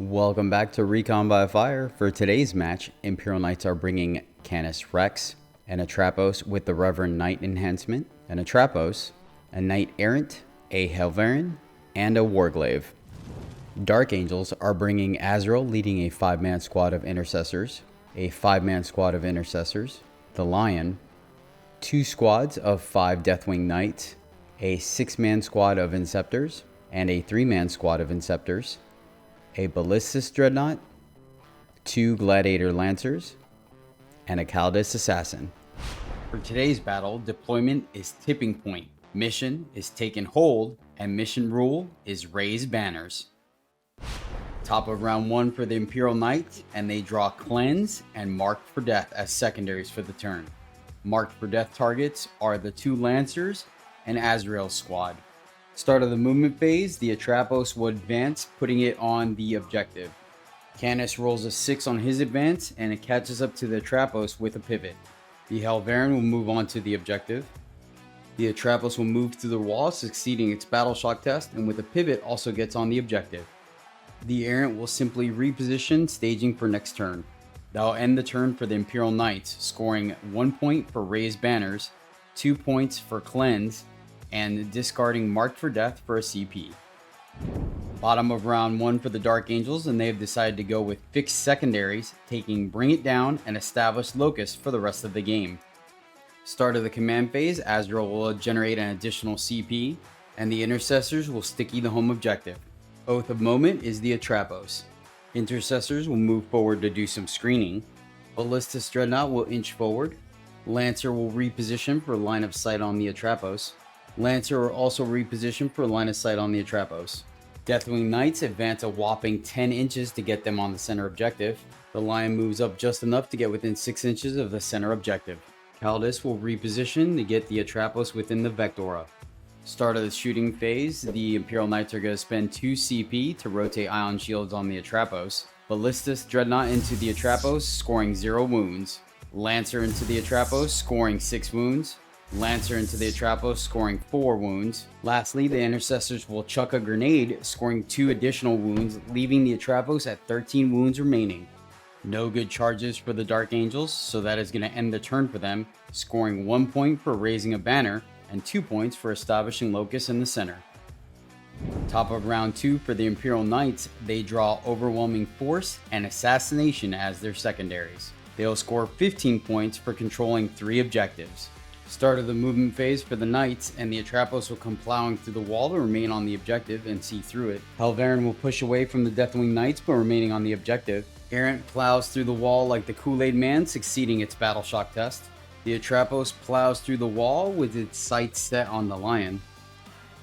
Welcome back to Recon by Fire. For today's match, Imperial Knights are bringing Canis Rex, an Atrapos with the Revered Knight enhancement, an Atrapos, a Knight Errant, a Helverin, and a Warglaive. Dark Angels are bringing Azrael leading a 5-man squad of Intercessors, a 5-man squad of Intercessors, the Lion, 2 squads of 5 Deathwing Knights, a 6-man squad of Inceptors, and a 3-man squad of Inceptors, a Ballistus Dreadnought, 2 Gladiator Lancers, and a Callidus Assassin. For today's battle, deployment is tipping point, mission is taken hold, and mission rule is raise banners. Top of round 1 for the Imperial Knights, and they draw Cleanse and Marked for Death as secondaries for the turn. Marked for Death targets are the 2 Lancers and Azrael squad. Start of the movement phase, the Atrapos will advance, putting it on the objective. Canis rolls a 6 on his advance, and it catches up to the Atrapos with a pivot. The Helverin will move on to the objective. The Atrapos will move through the wall, succeeding its battle shock test, and with a pivot also gets on the objective. The Errant will simply reposition, staging for next turn. That'll end the turn for the Imperial Knights, scoring 1 point for raised banners, 2 points for cleanse, and discarding Marked for Death for a CP. Bottom of round 1 for the Dark Angels, and they have decided to go with fixed secondaries, taking Bring It Down and Establish Locust for the rest of the game. Start of the command phase, Azrael will generate an additional CP, and the Intercessors will sticky the home objective. Oath of Moment is the Atrapos. Intercessors will move forward to do some screening. Ballistus Dreadnought will inch forward. Lancer will reposition for line of sight on the Atrapos. Lancer will also reposition for line of sight on the Atrapos. Deathwing Knights advance a whopping 10 inches to get them on the center objective. The Lion moves up just enough to get within 6 inches of the center objective. Callidus will reposition to get the Atrapos within the Vectora. Start of the shooting phase, the Imperial Knights are going to spend 2 CP to rotate ion shields on the Atrapos. Ballistus Dreadnought into the Atrapos, scoring 0 wounds. Lancer into the Atrapos, scoring 6 wounds. Lancer into the Atrapos, scoring 4 wounds. Lastly, the Intercessors will chuck a grenade, scoring 2 additional wounds, leaving the Atrapos at 13 wounds remaining. No good charges for the Dark Angels, so that is going to end the turn for them, scoring 1 point for raising a banner, and 2 points for establishing Locust in the center. Top of round 2 for the Imperial Knights, they draw Overwhelming Force and Assassination as their secondaries. They will score 15 points for controlling 3 objectives. Start of the movement phase for the Knights, and the Atrapos will come plowing through the wall to remain on the objective and see through it. Helverin will push away from the Deathwing Knights but remaining on the objective. Errant plows through the wall like the Kool-Aid Man, succeeding its battle shock test. The Atrapos plows through the wall with its sights set on the Lion.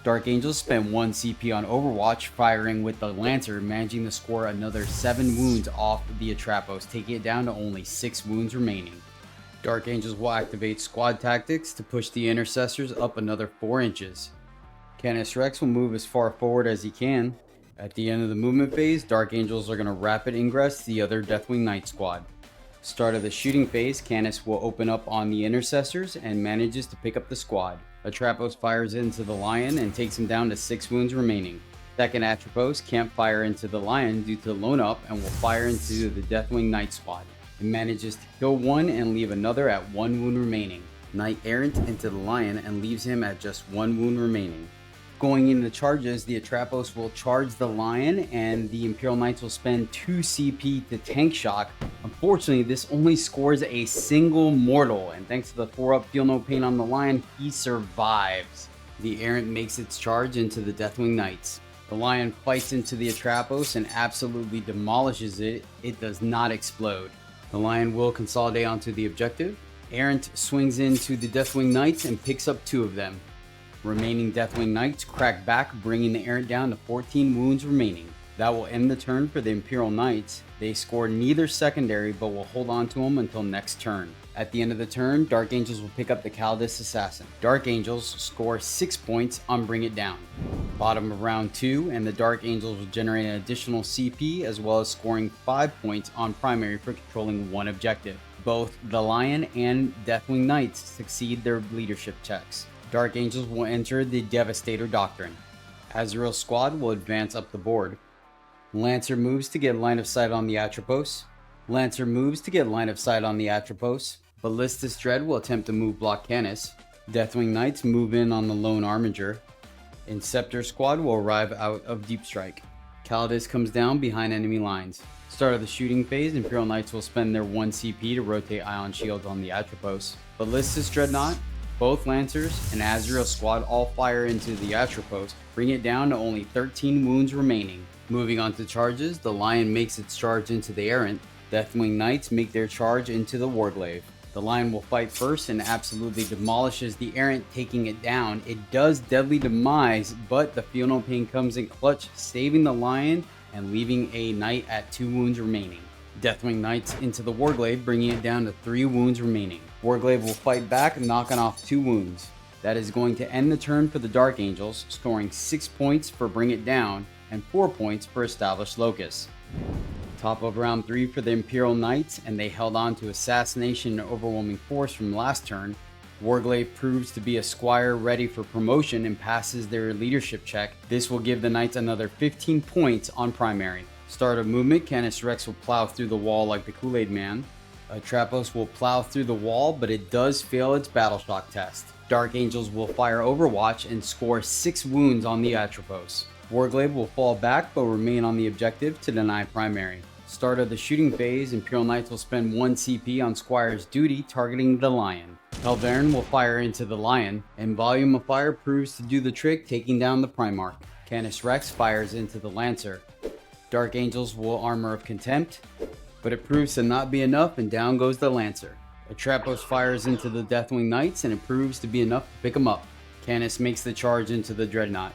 Dark Angels spent 1 CP on Overwatch, firing with the Lancer, managing to score another 7 wounds off the Atrapos, taking it down to only 6 wounds remaining. Dark Angels will activate squad tactics to push the Intercessors up another 4 inches. Canis Rex will move as far forward as he can. At the end of the movement phase, Dark Angels are going to rapid ingress the other Deathwing Knight squad. Start of the shooting phase, Canis will open up on the Intercessors and manages to pick up the squad. Atrapos fires into the Lion and takes him down to 6 wounds remaining. Second Atrapos can't fire into the Lion due to lone up and will fire into the Deathwing Knight squad. It manages to kill 1 and leave another at 1 wound remaining. Knight Errant into the Lion and leaves him at just 1 wound remaining. Going into the charges, the Atrapos will charge the Lion, and the Imperial Knights will spend 2 CP to tank shock. Unfortunately, this only scores a single mortal, and thanks to the 4-up Feel No Pain on the Lion, he survives. The Errant makes its charge into the Deathwing Knights. The Lion fights into the Atrapos and absolutely demolishes it. It does not explode. The Lion will consolidate onto the objective. Errant swings into the Deathwing Knights and picks up 2 of them. Remaining Deathwing Knights crack back, bringing the Errant down to 14 wounds remaining. That will end the turn for the Imperial Knights. They score neither secondary but will hold on to them until next turn. At the end of the turn, Dark Angels will pick up the Callidus Assassin. Dark Angels score 6 points on Bring It Down. Bottom of round 2, and the Dark Angels will generate an additional CP as well as scoring 5 points on primary for controlling 1 objective. Both the Lion and Deathwing Knights succeed their leadership checks. Dark Angels will enter the Devastator Doctrine. Azrael Squad will advance up the board. Lancer moves to get line of sight on the Atrapos. Lancer moves to get line of sight on the Atrapos. Ballistus Dread will attempt to move block Canis. Deathwing Knights move in on the lone Armiger. Inceptor Squad will arrive out of Deep Strike. Callidus comes down behind enemy lines. Start of the shooting phase, Imperial Knights will spend their 1 CP to rotate Ion Shield on the Atrapos. Ballistus Dreadnought, both Lancers, and Azrael Squad all fire into the Atrapos, bring it down to only 13 wounds remaining. Moving on to charges, the Lion makes its charge into the Errant. Deathwing Knights make their charge into the Warglaive. The Lion will fight first and absolutely demolishes the Errant, taking it down. It does deadly demise, but the Feel No Pain comes in clutch, saving the Lion and leaving a Knight at 2 wounds remaining. Deathwing Knights into the Warglaive, bringing it down to 3 wounds remaining. Warglaive will fight back, knocking off 2 wounds. That is going to end the turn for the Dark Angels, scoring 6 points for Bring It Down and 4 points for Establish Locus. Top of round 3 for the Imperial Knights, and they held on to Assassination and Overwhelming Force from last turn. Warglaive proves to be a squire ready for promotion and passes their leadership check. This will give the Knights another 15 points on primary. Start of movement, Canis Rex will plow through the wall like the Kool-Aid Man. Atrapos will plow through the wall, but it does fail its battle shock test. Dark Angels will fire Overwatch and score 6 wounds on the Atrapos. Warglaive will fall back but remain on the objective to deny primary. Start of the shooting phase, Imperial Knights will spend 1 CP on Squire's duty targeting the Lion. Helverin will fire into the Lion, and Volume of Fire proves to do the trick, taking down the Primarch. Canis Rex fires into the Lancer. Dark Angels will Armor of Contempt, but it proves to not be enough and down goes the Lancer. Atrapos fires into the Deathwing Knights and it proves to be enough to pick them up. Canis makes the charge into the Dreadnought.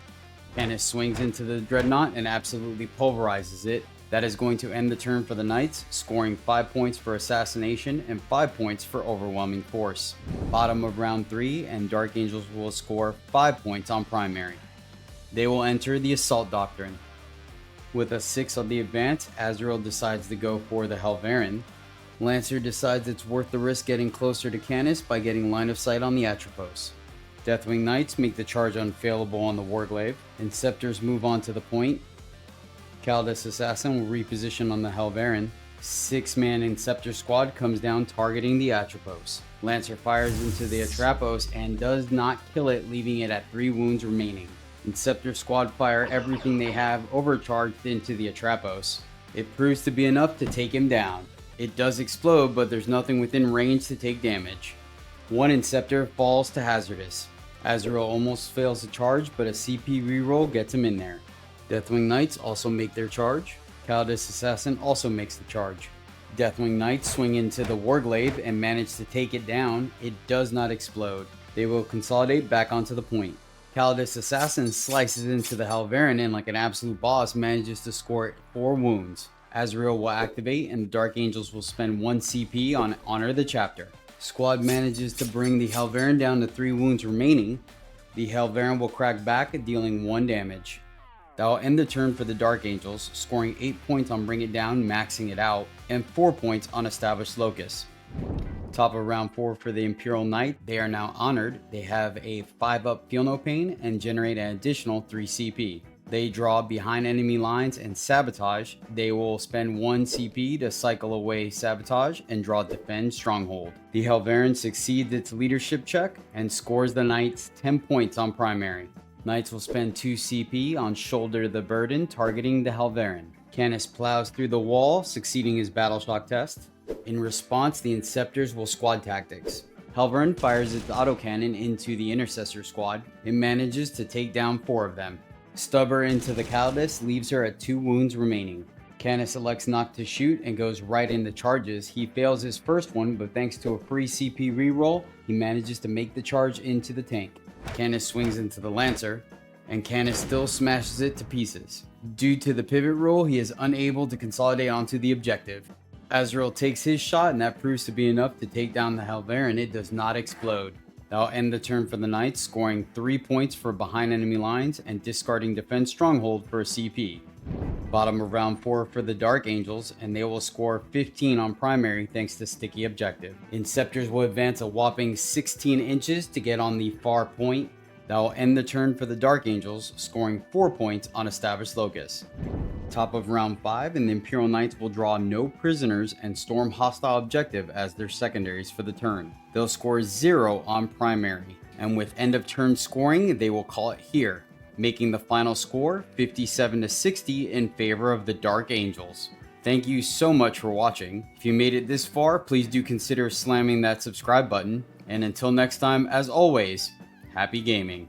Canis swings into the Dreadnought and absolutely pulverizes it. That is going to end the turn for the Knights, scoring 5 points for Assassination and 5 points for Overwhelming Force. Bottom of round 3, and Dark Angels will score 5 points on primary. They will enter the Assault Doctrine. With a 6 on the advance, Azrael decides to go for the Helverin. Lancer decides it's worth the risk getting closer to Canis by getting line of sight on the Atrapos. Deathwing Knights make the charge unfailable on the Warglaive. Inceptors move on to the point. Callidus Assassin will reposition on the Helverin. 6-man Inceptor Squad comes down targeting the Atrapos. Lancer fires into the Atrapos and does not kill it, leaving it at 3 wounds remaining. Inceptor Squad fire everything they have overcharged into the Atrapos. It proves to be enough to take him down. It does explode, but there's nothing within range to take damage. 1 Inceptor falls to Hazardous. Azrael almost fails the charge, but a CP reroll gets him in there. Deathwing Knights also make their charge. Callidus Assassin also makes the charge. Deathwing Knights swing into the Warglaive and manage to take it down. It does not explode. They will consolidate back onto the point. Callidus Assassin slices into the Helverin and like an absolute boss manages to score 4 wounds. Azrael will activate and the Dark Angels will spend 1 CP on Honor the Chapter. Squad manages to bring the Helverin down to 3 wounds remaining. The Helverin will crack back, dealing 1 damage. That will end the turn for the Dark Angels, scoring 8 points on Bring It Down, maxing it out, and 4 points on Establish Locus. Top of round 4 for the Imperial Knight, they are now honored. They have a 5-up Feel No Pain and generate an additional 3 CP. They draw behind enemy lines and Sabotage. They will spend 1 CP to cycle away Sabotage and draw Defend Stronghold. The Helverin succeeds its leadership check and scores the Knights 10 points on primary. Knights will spend 2 CP on Shoulder the Burden, targeting the Helverin. Canis plows through the wall, succeeding his battle shock test. In response, the Inceptors will squad tactics. Helverin fires its autocannon into the Intercessor Squad. It manages to take down 4 of them. Stubber into the Callidus, leaves her at 2 wounds remaining. Canis elects not to shoot and goes right into charges. He fails his first one, but thanks to a free CP reroll, he manages to make the charge into the tank. Canis swings into the Lancer, and Canis still smashes it to pieces. Due to the pivot rule, he is unable to consolidate onto the objective. Azrael takes his shot, and that proves to be enough to take down the Helverin. It does not explode. That'll end the turn for the Knights, scoring 3 points for behind enemy lines and discarding Defend Stronghold for a CP. Bottom of round 4 for the Dark Angels, and they will score 15 on primary thanks to Sticky Objective. Inceptors will advance a whopping 16 inches to get on the far point. That will end the turn for the Dark Angels, scoring 4 points on Established Locus. Top of round 5, and the Imperial Knights will draw no prisoners and storm hostile objective as their secondaries for the turn. They'll score 0 on primary, and with end of turn scoring, they will call it here, making the final score 57-60 in favor of the Dark Angels. Thank you so much for watching. If you made it this far, please do consider slamming that subscribe button, and until next time, as always, happy gaming.